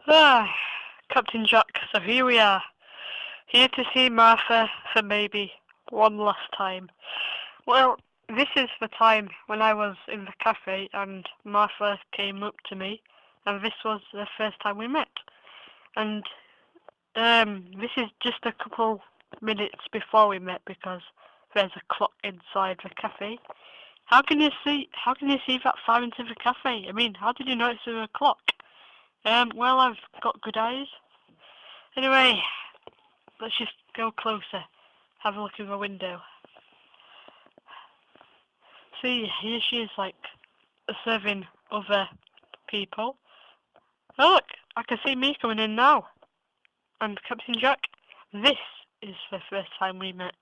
Ah, Captain Jack, so here we are, here to see Martha for maybe one last time. Well, this is the time when I was in the cafe and Martha came up to me, and this was the first time we met. And this is just a couple minutes before we met because there's a clock inside the cafe. How can you see that far into the cafe? I mean, how did you notice there was a clock? Well, I've got good eyes. Anyway, let's just go closer. Have a look in the window. See, here she is, like, serving other people. Oh, look, I can see me coming in now. And Captain Jack, this is the first time we met.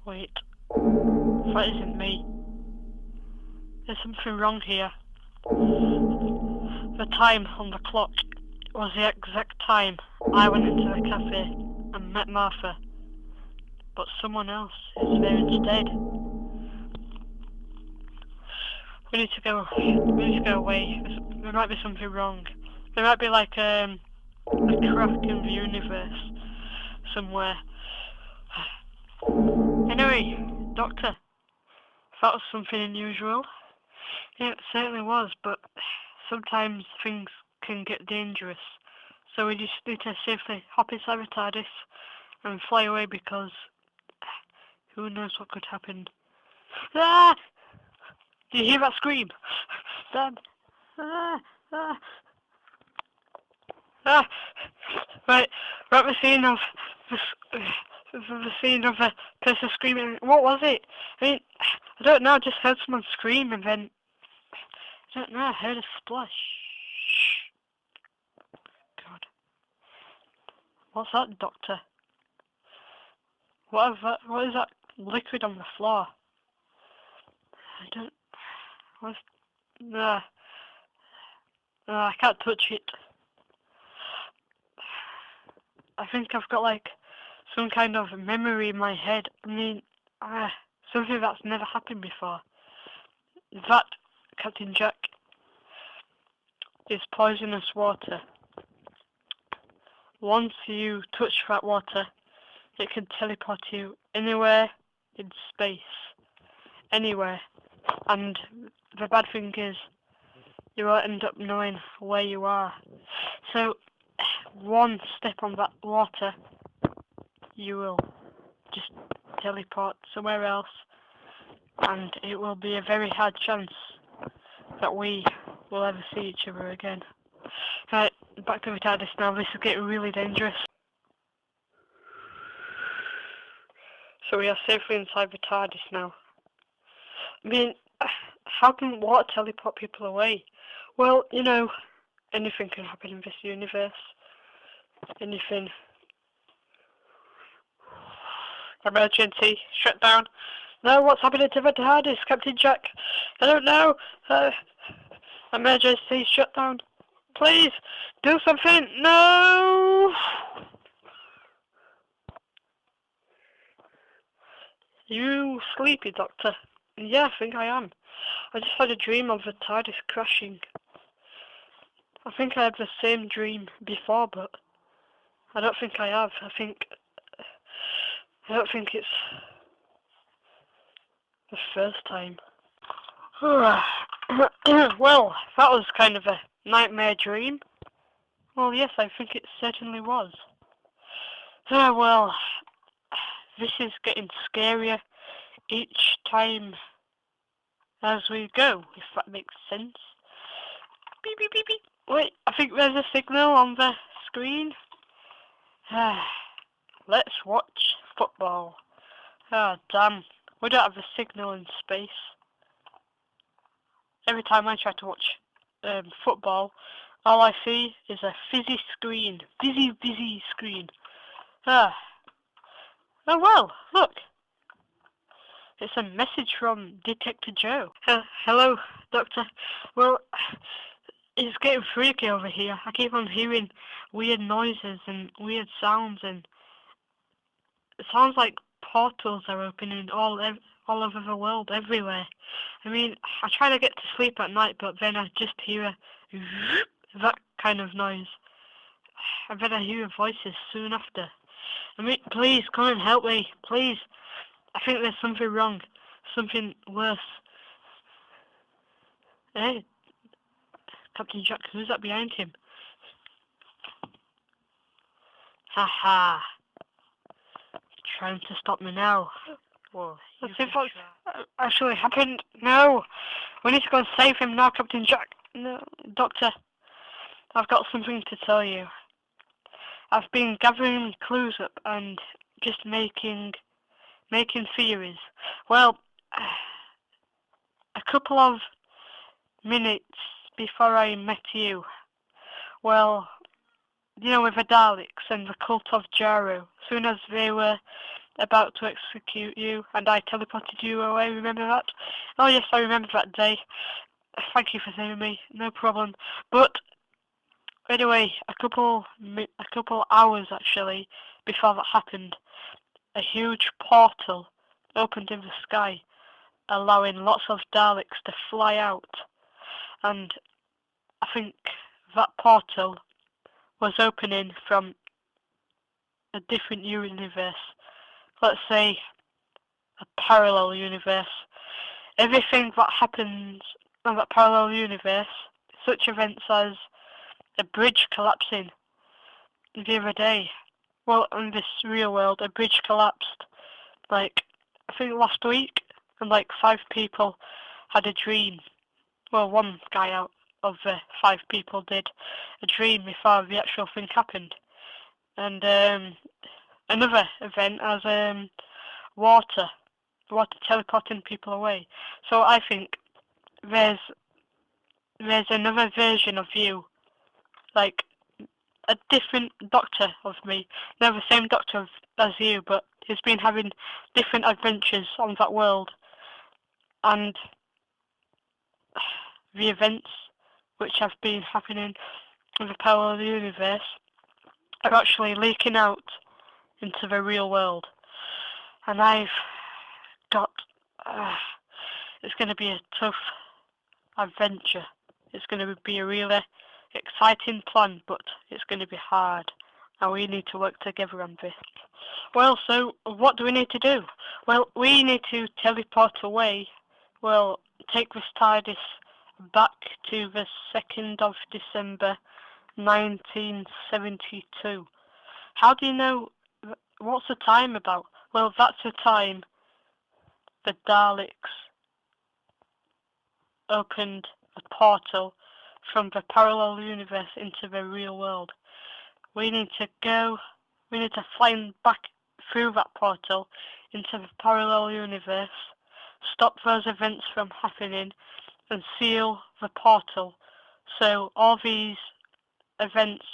Wait, that isn't me. There's something wrong here. The time on the clock was the exact time I went into the cafe and met Martha. But someone else is there instead. We need to go away. There might be something wrong. There might be like a crack in the universe somewhere. Anyway, Doctor, that was something unusual. Yeah, it certainly was, but sometimes things can get dangerous. So we just need to safely hop inside the TARDIS and fly away because who knows what could happen. Ah! Do you hear that scream? Dad! Ah! Ah! Ah! Right, we're at the scene of the person screaming. What was it? I mean, I don't know. I just heard someone scream and then I don't know. I heard a splash. God, what's that, Doctor? What is that liquid on the floor? I don't. What's... Nah. I can't touch it. I think I've got like some kind of memory in my head. I mean, something that's never happened before. That, Captain Jack, is poisonous water. Once you touch that water, it can teleport you anywhere in space. Anywhere. And the bad thing is, you won't end up knowing where you are. So, one step on that water, you will just teleport somewhere else, and it will be a very hard chance that we will ever see each other again. Right, back to the TARDIS now. This is getting really dangerous. So we are safely inside the TARDIS now. I mean, how can water teleport people away? Well, you know, anything can happen in this universe. Anything. Emergency, shut down. No, what's happening to the TARDIS, Captain Jack? I don't know. Emergency, shut down. Please, do something. No! You sleepy, Doctor? Yeah, I think I am. I just had a dream of the TARDIS crashing. I think I had the same dream before, but I don't think I have. I don't think it's the first time. Well, that was kind of a nightmare dream. Well, yes, I think it certainly was. Well, this is getting scarier each time as we go, if that makes sense. Beep, beep, beep, beep. Wait, I think there's a signal on the screen. Let's watch football. Damn, we don't have a signal in space. Every time I try to watch football, all I see is a fizzy screen. Fizzy screen. Oh well, look. It's a message from Detective Joe. Hello, Doctor. Well, it's getting freaky over here. I keep on hearing weird noises and weird sounds, and it sounds like portals are opening all over the world, everywhere. I mean, I try to get to sleep at night, but then I just hear that kind of noise. And then I hear voices soon after. I mean, please come and help me, please. I think there's something wrong, something worse. Hey, Captain Jack, who's that behind him? Haha. Trying to stop me now. Whoa, let's see what's actually happened. No, we need to go and save him now, Captain Jack. No, Doctor, I've got something to tell you. I've been gathering clues up and just making theories. Well, a couple of minutes before I met you, well, you know, with the Daleks and the cult of Jaru, soon as they were about to execute you and I teleported you away, remember that? Oh yes, I remember that day. Thank you for saving me, no problem. But anyway, a couple hours actually before that happened, a huge portal opened in the sky, allowing lots of Daleks to fly out. And I think that portal was opening from a different universe. Let's say a parallel universe. Everything that happens in that parallel universe, such events as a bridge collapsing the other day. Well, in this real world, a bridge collapsed, like, I think last week, and like 5 people had a dream. Well, one guy out of the 5 people did a dream before the actual thing happened. And another event as water teleporting people away. So I think there's another version of you, like a different doctor of me. They're the same doctor as you, but he's been having different adventures on that world. And the events which have been happening in the parallel universe are actually leaking out into the real world. And I've got... it's going to be a tough adventure. It's going to be a really exciting plan, but it's going to be hard. And we need to work together on this. Well, so what do we need to do? Well, we need to teleport away. Well, take this TARDIS back to the 2nd of December 1972. How do you know? What's the time about? Well, that's the time the Daleks opened a portal from the parallel universe into the real world. We need to fly back through that portal into the parallel universe, stop those events from happening, and seal the portal. So all these events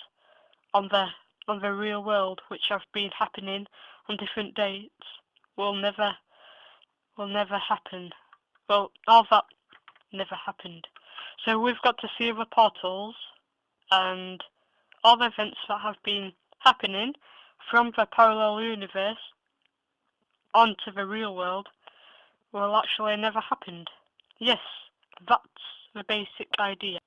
on the real world, which have been happening on different dates, will never happen. Well, all that never happened. So we've got to seal the portals, and all the events that have been happening from the parallel universe onto the real world will actually never happened. Yes, that's the basic idea.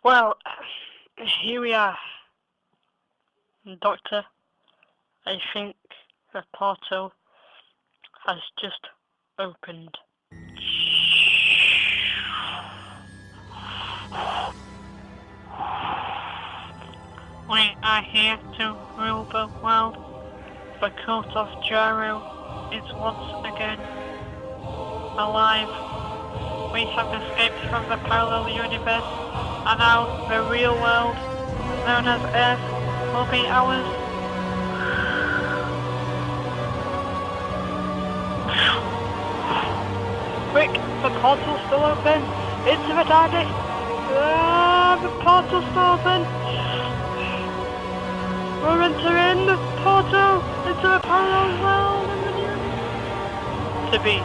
Well, here we are, Doctor. I think the portal has just opened. We are here to rule the world. The cult of Jaru is once again alive. We have escaped from the parallel universe, and now the real world, known as Earth, will be ours. Quick, the portal's still open! Into the TARDIS! The portal's still open! We're entering the portal into the parallel world and the universe. To be